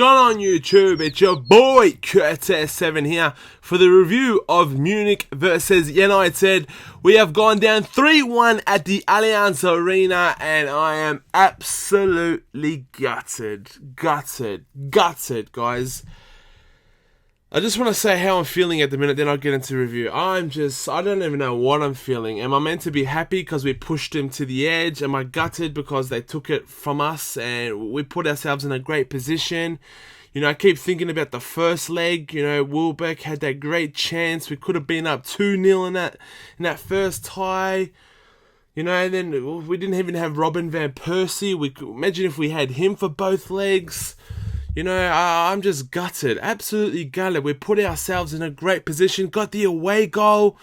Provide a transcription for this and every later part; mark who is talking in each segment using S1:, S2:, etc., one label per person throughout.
S1: going on YouTube? It's your boy Curtis7 here for the review of Munich versus ManUtd. We have gone down 3-1 at the Allianz Arena and I am absolutely gutted, guys. I just want to say how I'm feeling at the minute, then I'll get into review. I don't even know what I'm feeling. Am I meant to be happy because we pushed him to the edge? Am I gutted because they took it from us and we put ourselves in a great position? You know, I keep thinking about the first leg. You know, Wilbeck had that great chance. We could have been up 2-0 in that first tie. You know, and then we didn't even have Robin van Persie. Imagine if we had him for both legs. You know, I'm just gutted, absolutely gutted. We put ourselves in a great position, got the away goal.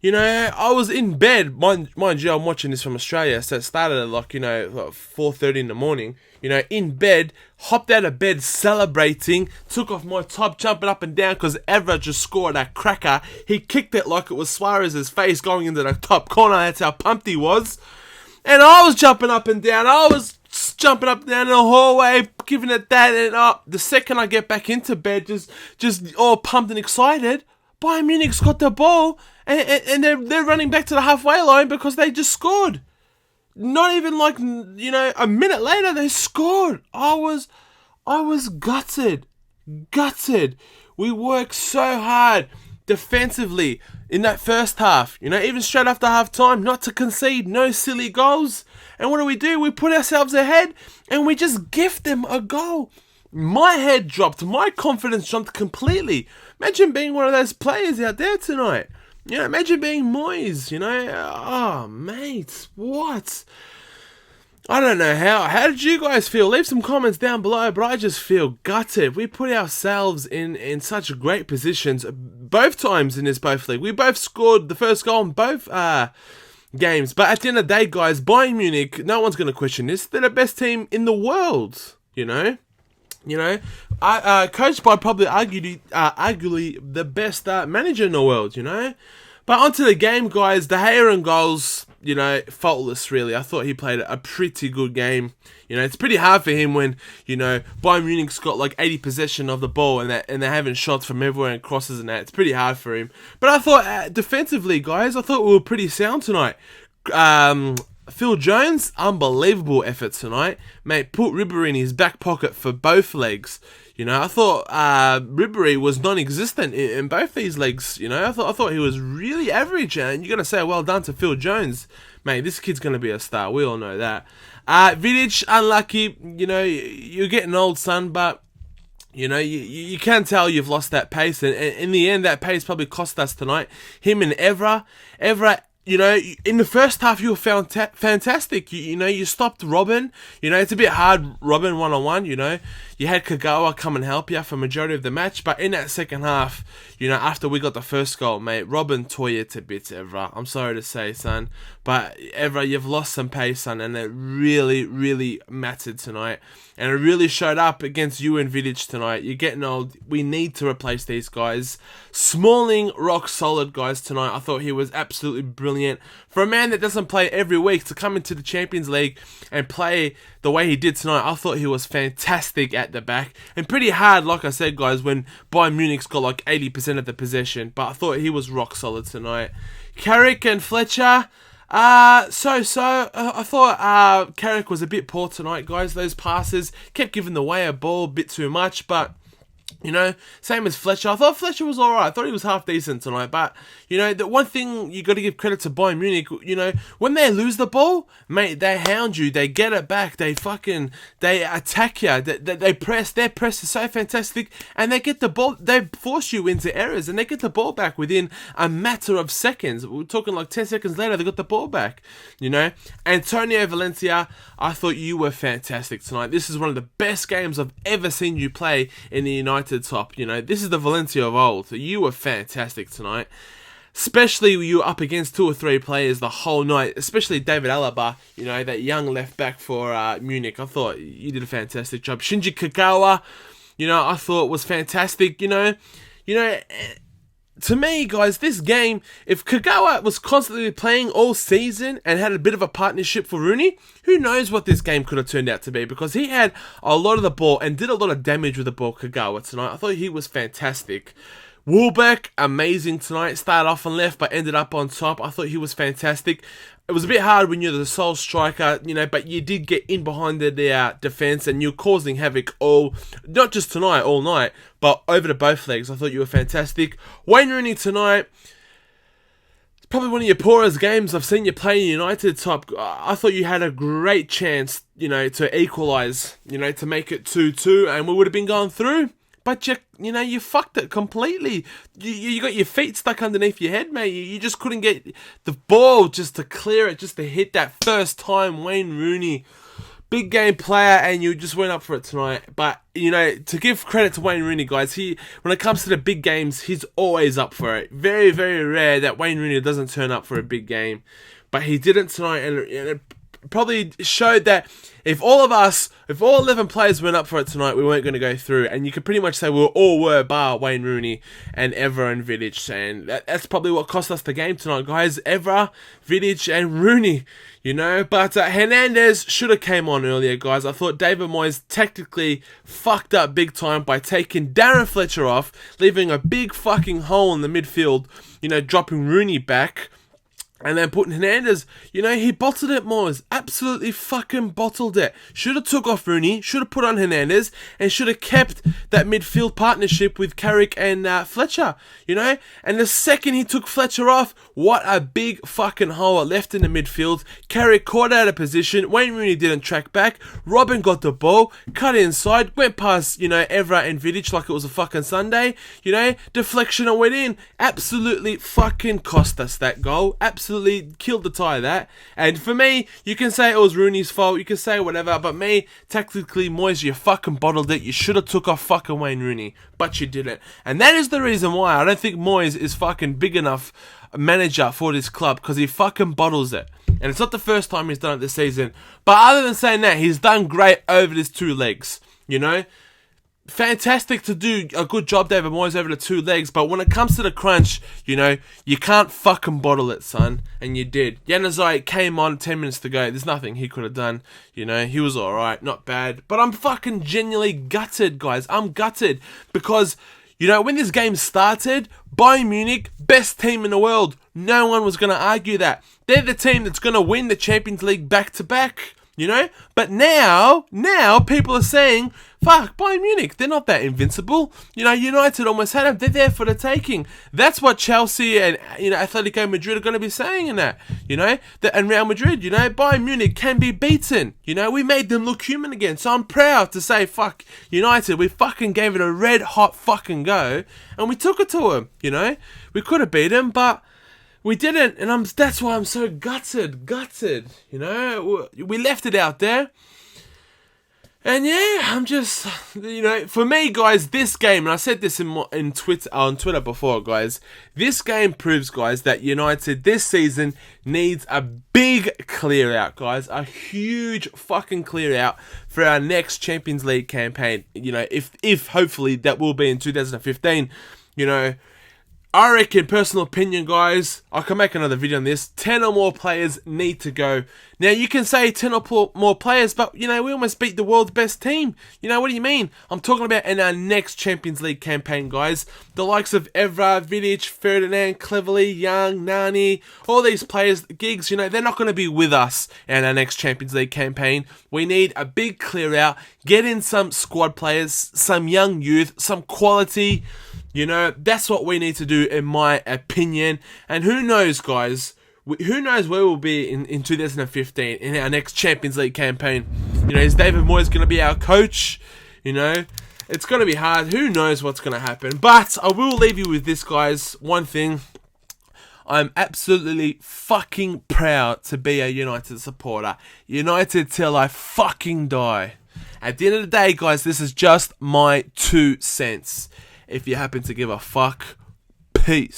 S1: You know, I was in bed, mind you, I'm watching this from Australia, so it started at like 4:30 in the morning. You know, in bed, hopped out of bed celebrating, took off my top, jumping up and down because Evra just scored a cracker. He kicked it like it was Suarez's face going into the top corner, that's how pumped he was. And I was jumping up and down, jumping up and down in the hallway, giving it that, and the second I get back into bed, just all pumped and excited, Bayern Munich's got the ball, and they're running back to the halfway line because they just scored. Not even a minute later they scored. I was gutted. We worked so hard defensively in that first half, even straight after half time, not to concede, no silly goals. And what do? We put ourselves ahead and we just gift them a goal. My head dropped, my confidence jumped completely. Imagine being one of those players out there tonight. Imagine being Moyes, Oh, mate, what? I don't know how did you guys feel? Leave some comments down below, but I just feel gutted. We put ourselves in such great positions both times in this both league. We both scored the first goal in both games, but at the end of the day, guys, Bayern Munich, no one's going to question this. They're the best team in the world, coached by probably arguably the best manager in the world, But onto the game, guys. De Gea goals, faultless, really. I thought he played a pretty good game. It's pretty hard for him when, Bayern Munich's got like 80 possession of the ball and they're having shots from everywhere and crosses and that. It's pretty hard for him. But I thought, defensively, guys, I thought we were pretty sound tonight. Phil Jones, unbelievable effort tonight. Mate, put Ribéry in his back pocket for both legs. I thought Ribéry was non-existent in both these legs. I thought he was really average, and you're gonna say well done to Phil Jones, mate. This kid's gonna be a star. We all know that. Vidic, unlucky. You're getting old, son, but you can tell you've lost that pace, and in the end, that pace probably cost us tonight. Him and Evra. In the first half, you were fantastic. You stopped Robin. It's a bit hard, Robin one-on-one, You had Kagawa come and help you for majority of the match. But in that second half, after we got the first goal, mate, Robin tore you to bits, Evra. I'm sorry to say, son. But, Evra, you've lost some pace, son. And it really, really mattered tonight. And it really showed up against you and Vidic tonight. You're getting old. We need to replace these guys. Smalling, rock solid, guys, tonight. I thought he was absolutely brilliant. For a man that doesn't play every week to come into the Champions League and play the way he did tonight, I thought he was fantastic at the back. And pretty hard, like I said, guys, when Bayern Munich's got like 80% of the possession. But I thought he was rock solid tonight. Carrick and Fletcher, I thought Carrick was a bit poor tonight, guys. Those passes kept giving away a ball a bit too much, but same as Fletcher. I thought Fletcher was alright. I thought he was half decent tonight. But, the one thing you got to give credit to Bayern Munich, when they lose the ball, mate, they hound you. They get it back. They attack you. They press. Their press is so fantastic. And they get the ball. They force you into errors. And they get the ball back within a matter of seconds. We're talking like 10 seconds later, they got the ball back. Antonio Valencia, I thought you were fantastic tonight. This is one of the best games I've ever seen you play in the United top. This is the Valencia of old. You were fantastic tonight. Especially you were up against 2 or 3 players the whole night. Especially David Alaba, that young left back for Munich. I thought you did a fantastic job. Shinji Kagawa, I thought was fantastic. to me, guys, this game, if Kagawa was constantly playing all season and had a bit of a partnership for Rooney, who knows what this game could have turned out to be, because he had a lot of the ball and did a lot of damage with the ball, Kagawa, tonight. I thought he was fantastic. Woolbeck, amazing tonight. Started off on left, but ended up on top. I thought he was fantastic. It was a bit hard when you're the sole striker, but you did get in behind the defence and you're causing havoc not just tonight, all night, but over to both legs. I thought you were fantastic. Wayne Rooney tonight, it's probably one of your poorest games I've seen you play in United top. I thought you had a great chance, to equalise, to make it 2-2, and we would have been going through. But you fucked it completely. You got your feet stuck underneath your head, mate. You just couldn't get the ball just to clear it, just to hit that first time. Wayne Rooney, big game player, and you just went up for it tonight. But, to give credit to Wayne Rooney, guys, when it comes to the big games, he's always up for it. Very, very rare that Wayne Rooney doesn't turn up for a big game. But he didn't tonight, and it probably showed that if all 11 players went up for it tonight, we weren't going to go through. And you could pretty much say we all were, bar Wayne Rooney and Evra and Vidic. And that's probably what cost us the game tonight, guys. Evra, Vidic and Rooney, But Hernandez should have came on earlier, guys. I thought David Moyes tactically fucked up big time by taking Darren Fletcher off, leaving a big fucking hole in the midfield, dropping Rooney back. And then putting Hernandez, he bottled it, Moyes. Absolutely fucking bottled it. Should have took off Rooney, should have put on Hernandez, and should have kept that midfield partnership with Carrick and Fletcher, And the second he took Fletcher off, what a big fucking hole it left in the midfield. Carrick caught out of position. Wayne Rooney didn't track back. Robin got the ball, cut inside, went past, Evra and Vidic like it was a fucking Sunday. Deflection and went in. Absolutely fucking cost us that goal. Absolutely killed the tie, that. And for me, you can say it was Rooney's fault, you can say whatever, but me, tactically, Moyes, you fucking bottled it. You should have took off fucking Wayne Rooney, but you didn't. And that is the reason why I don't think Moyes is fucking big enough manager for this club, because he fucking bottles it. And it's not the first time he's done it this season. But other than saying that, he's done great over his 2 legs, Fantastic to do a good job, David Moyes, over the 2 legs, but when it comes to the crunch, you can't fucking bottle it, son, and you did. Januzaj came on 10 minutes to go. There's nothing he could have done, he was alright, not bad, but I'm fucking genuinely gutted, guys. I'm gutted, because, when this game started, Bayern Munich, best team in the world, no one was going to argue that. They're the team that's going to win the Champions League back-to-back. But now people are saying, fuck, Bayern Munich, they're not that invincible. United almost had them. They're there for the taking. That's what Chelsea and, Atletico Madrid are going to be saying in that, and Real Madrid, Bayern Munich can be beaten. We made them look human again. So I'm proud to say, fuck, United, we fucking gave it a red hot fucking go, and we took it to them, We could have beat them, but we didn't, and that's why I'm so gutted, we left it out there, and yeah, I'm just, for me, guys, this game, and I said this on Twitter before, guys, this game proves, guys, that United this season needs a big clear out, guys, a huge fucking clear out for our next Champions League campaign, if hopefully that will be in 2015, I reckon, personal opinion, guys, I can make another video on this, 10 or more players need to go. Now, you can say 10 or more players, but, we almost beat the world's best team. What do you mean? I'm talking about in our next Champions League campaign, guys. The likes of Evra, Vidic, Ferdinand, Cleverley, Young, Nani, all these players, Giggs, they're not going to be with us in our next Champions League campaign. We need a big clear out, get in some squad players, some young youth, some quality. That's what we need to do, in my opinion. And who knows, guys? Who knows where we'll be in 2015 in our next Champions League campaign? Is David Moyes going to be our coach? It's going to be hard. Who knows what's going to happen? But I will leave you with this, guys. One thing. I'm absolutely fucking proud to be a United supporter. United till I fucking die. At the end of the day, guys, this is just my 2 cents. If you happen to give a fuck, peace.